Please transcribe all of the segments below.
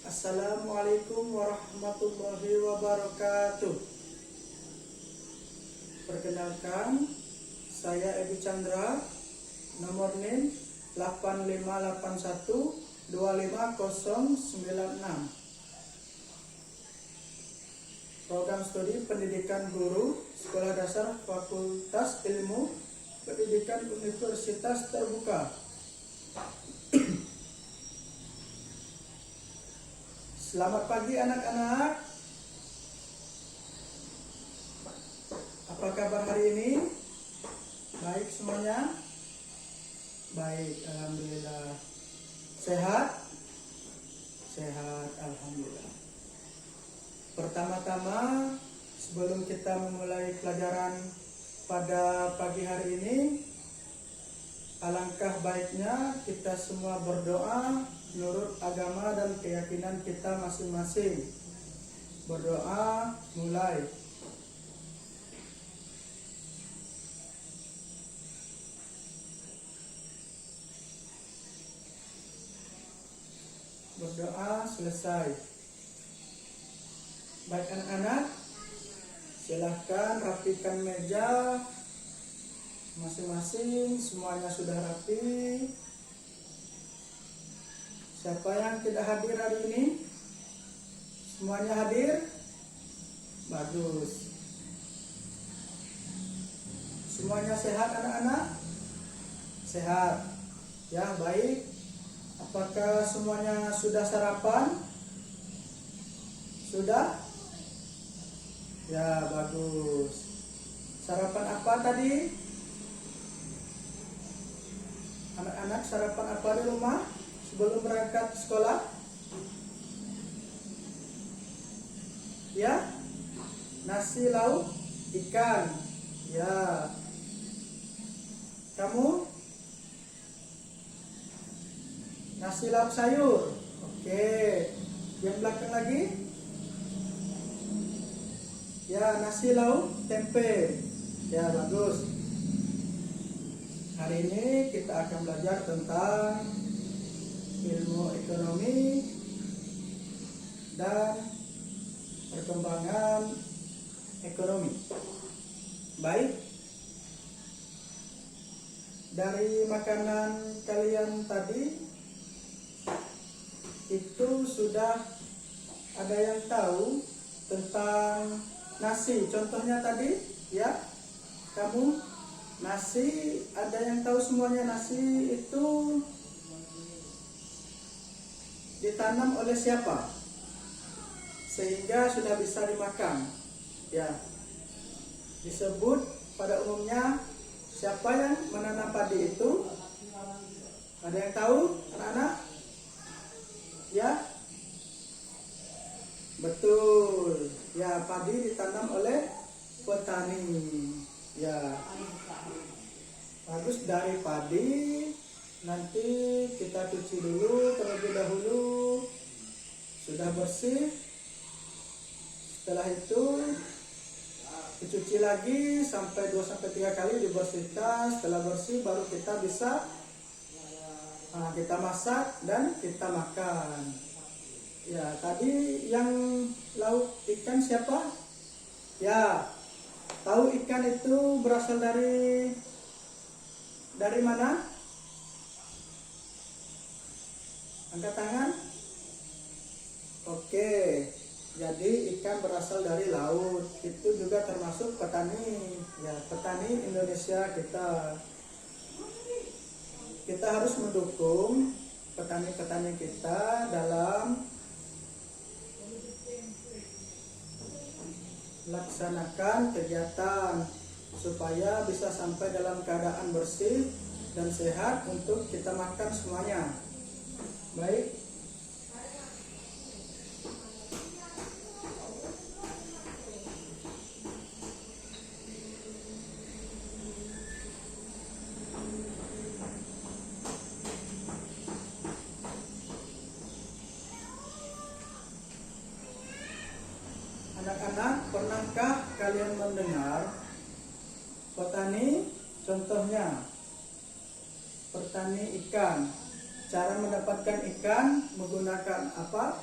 Assalamualaikum warahmatullahi wabarakatuh. Perkenalkan, saya Ebi Chandra, nomor NIM 858125096. Program studi pendidikan guru Sekolah Dasar Fakultas Ilmu Pendidikan Universitas Terbuka. Selamat pagi anak-anak. Apa kabar hari ini? Baik semuanya? Baik, alhamdulillah. Sehat? Sehat, alhamdulillah. Pertama-tama, sebelum kita memulai pelajaran pada pagi hari ini, alangkah baiknya kita semua berdoa menurut agama dan keyakinan kita masing-masing. Berdoa mulai. Berdoa selesai. Baik anak-anak, silahkan rapikan meja masing-masing. Semuanya sudah rapi. Siapa yang tidak hadir hari ini? Semuanya hadir? Bagus. Semuanya sehat anak-anak? Sehat. Ya, baik. Apakah semuanya sudah sarapan? Sudah? Ya, bagus. Sarapan apa tadi? Anak-anak sarapan apa di rumah sebelum berangkat sekolah? Ya, nasi lauk ikan. Ya, kamu? Nasi lauk sayur. Oke, yang belakang lagi? Ya, nasi lauk tempe. Ya, bagus. Hari ini kita akan belajar tentang ilmu ekonomi dan perkembangan ekonomi. Baik. Dari makanan kalian tadi itu sudah ada yang tahu tentang nasi. Contohnya tadi, ya, kamu nasi, ada yang tahu semuanya nasi itu ditanam oleh siapa sehingga sudah bisa dimakan? Ya, disebut pada umumnya siapa yang menanam padi itu? Ada yang tahu anak-anak? Ya, betul. Ya, padi ditanam oleh petani. Ya, bagus. Dari padi nanti kita cuci dulu terlebih dahulu. Sudah bersih. Setelah itu dicuci lagi sampai 2-3 kali dibersihkan. Setelah bersih baru kita bisa kita masak dan kita makan. Ya, tadi yang lauk ikan siapa? Ya, tahu ikan itu berasal dari mana? Angkat tangan. Oke, jadi ikan berasal dari laut. Itu juga termasuk petani. Ya, petani Indonesia kita. Kita harus mendukung petani-petani kita dalam melaksanakan kegiatan supaya bisa sampai dalam keadaan bersih dan sehat untuk kita makan semuanya. Baik. Anak-anak, pernahkah kalian mendengar petani? Contohnya petani ikan. Cara mendapatkan ikan menggunakan apa?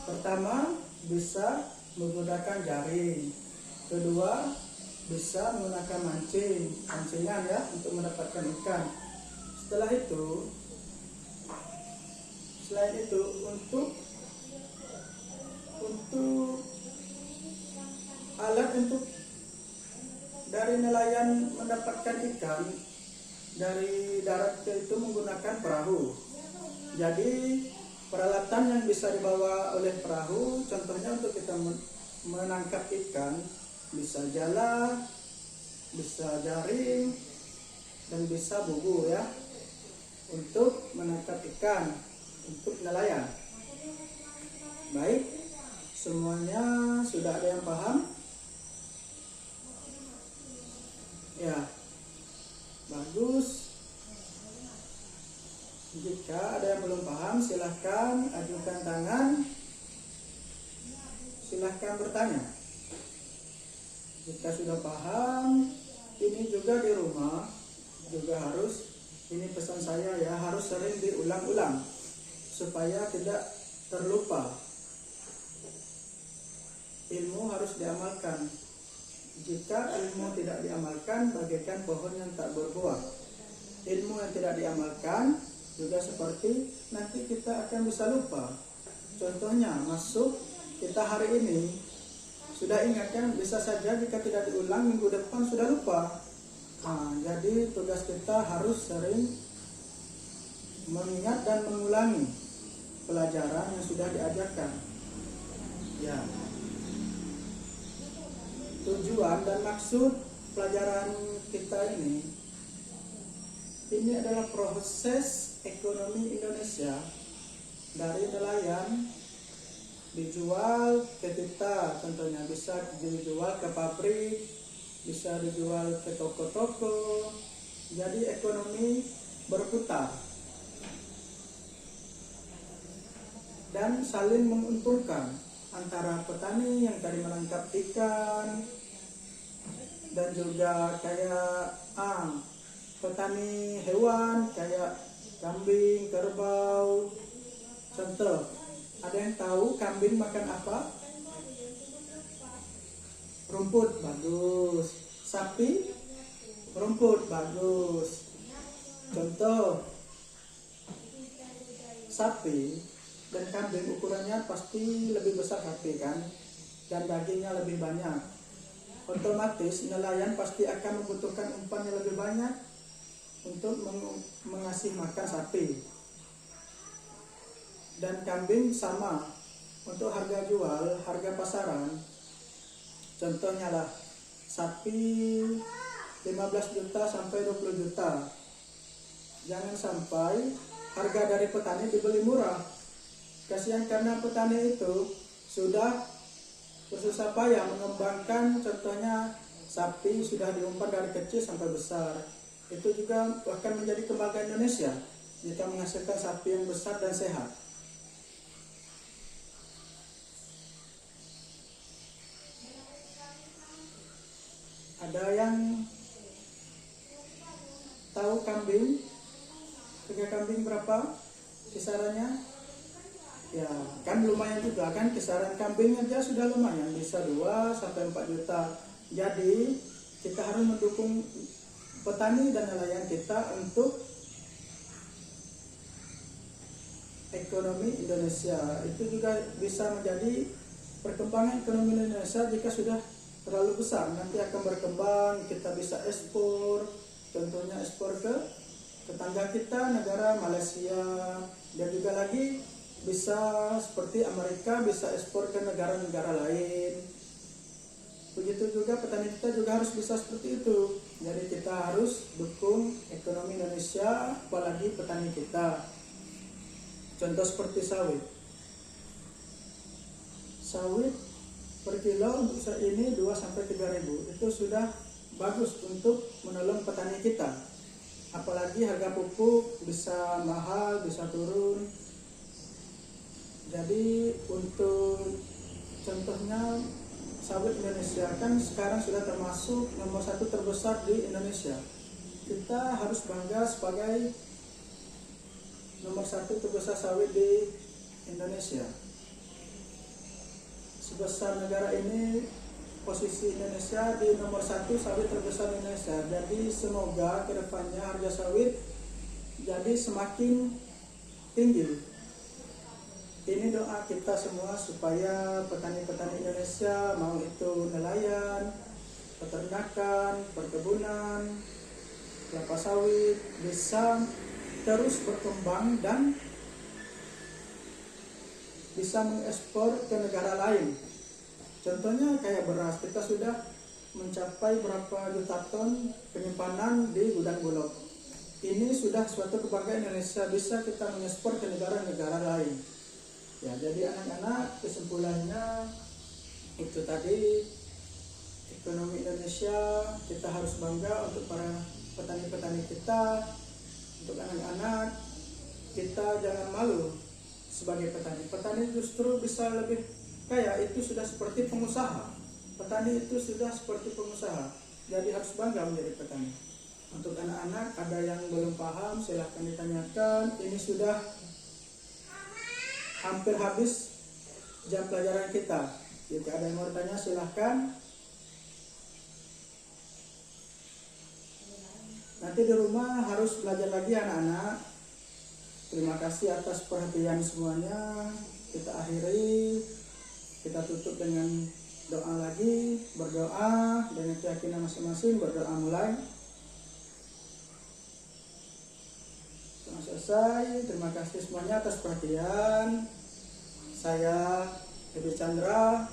Pertama, bisa menggunakan jaring. Kedua, bisa menggunakan pancingan ya, untuk mendapatkan ikan. Selain itu untuk alat untuk dari nelayan mendapatkan ikan dari darat itu menggunakan perahu. Jadi peralatan yang bisa dibawa oleh perahu, contohnya untuk kita menangkap ikan, bisa jala, bisa jaring, dan bisa bubu ya, untuk menangkap ikan untuk nelayan. Baik, semuanya sudah ada yang paham? Ya, bagus. Jika ada yang belum paham, silahkan ajukan tangan, silahkan bertanya. Jika sudah paham, ini juga di rumah juga harus, ini pesan saya ya, harus sering diulang-ulang supaya tidak terlupa. Ilmu harus diamalkan. Jika ilmu tidak diamalkan, bagaikan pohon yang tak berbuah. Ilmu yang tidak diamalkan juga seperti nanti kita akan bisa lupa. Contohnya masuk kita hari ini sudah ingat kan, bisa saja jika tidak diulang minggu depan sudah lupa. Jadi tugas kita harus sering mengingat dan mengulangi pelajaran yang sudah diajarkan. Ya. Tujuan dan maksud pelajaran kita ini adalah proses ekonomi Indonesia dari nelayan dijual ke kita, contohnya bisa dijual ke pabrik, bisa dijual ke toko-toko. Jadi ekonomi berputar dan saling menguntungkan antara petani yang tadi menangkap ikan dan juga kayak petani hewan kayak kambing, kerbau. Contoh, ada yang tahu kambing makan apa? Rumput, bagus. Sapi, rumput, bagus. Contoh, sapi dan kambing ukurannya pasti lebih besar sapi kan, dan dagingnya lebih banyak. Otomatis nelayan pasti akan membutuhkan umpan yang lebih banyak untuk mengasih makan sapi. Dan kambing sama, untuk harga jual, harga pasaran, contohnya lah sapi 15 juta sampai 20 juta. Jangan sampai harga dari petani dibeli murah. Kasihan karena petani itu sudah bersusah payah mengembangkan, contohnya sapi sudah diumpan dari kecil sampai besar. Itu juga bahkan menjadi kebanggaan Indonesia jika menghasilkan sapi yang besar dan sehat. Ada yang tahu kambing? Harga kambing berapa kisarannya? Ya, kan lumayan juga kan, kisaran kambing aja sudah lumayan, bisa 2 sampai 4 juta. Jadi, kita harus mendukung petani dan nelayan kita untuk ekonomi Indonesia. Itu juga bisa menjadi perkembangan ekonomi Indonesia jika sudah terlalu besar. Nanti akan berkembang, kita bisa ekspor, contohnya ekspor ke tetangga kita, negara Malaysia, dan juga lagi bisa seperti Amerika, bisa ekspor ke negara-negara lain. Begitu juga petani kita juga harus bisa seperti itu. Jadi kita harus dukung ekonomi Indonesia, apalagi petani kita. Contoh seperti sawit. Sawit per kilo untuk saat ini 2 sampai 3 ribu. Itu sudah bagus untuk menolong petani kita. Apalagi harga pupuk bisa mahal, bisa turun. Jadi untuk contohnya sawit Indonesia kan sekarang sudah termasuk nomor 1 terbesar di Indonesia. Kita harus bangga sebagai nomor 1 terbesar sawit di Indonesia. sebesar negara ini, posisi Indonesia di nomor 1 sawit terbesar Indonesia. Jadi semoga kedepannya harga sawit jadi semakin tinggi. Ini doa kita semua supaya petani-petani Indonesia, mau itu nelayan, peternakan, perkebunan, kelapa sawit, bisa terus berkembang dan bisa mengekspor ke negara lain. Contohnya kayak beras, kita sudah mencapai berapa juta ton penyimpanan di gudang Bulog. Ini sudah suatu kebanggaan Indonesia, bisa kita mengekspor ke negara-negara lain. Ya, jadi anak-anak, kesimpulannya itu tadi, ekonomi Indonesia kita harus bangga untuk para petani-petani kita. Untuk anak-anak, kita jangan malu sebagai petani. Petani justru bisa lebih kaya, itu sudah seperti pengusaha. Petani itu sudah seperti pengusaha, jadi harus bangga menjadi petani. Untuk anak-anak, ada yang belum paham, silahkan ditanyakan. Ini sudah hampir habis jam pelajaran kita. Jika ada yang mau bertanya, silahkan. Nanti di rumah harus belajar lagi anak-anak. Terima kasih atas perhatian semuanya. Kita akhiri, kita tutup dengan doa lagi. Berdoa dengan keyakinan masing-masing. Berdoa mulai. Selesai. Terima kasih semuanya atas perhatian. Saya Edi Chandra,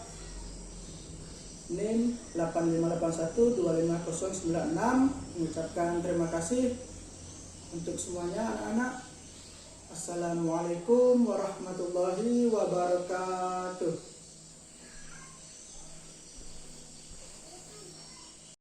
NIM 8581250096, mengucapkan terima kasih untuk semuanya anak-anak. Assalamualaikum warahmatullahi wabarakatuh.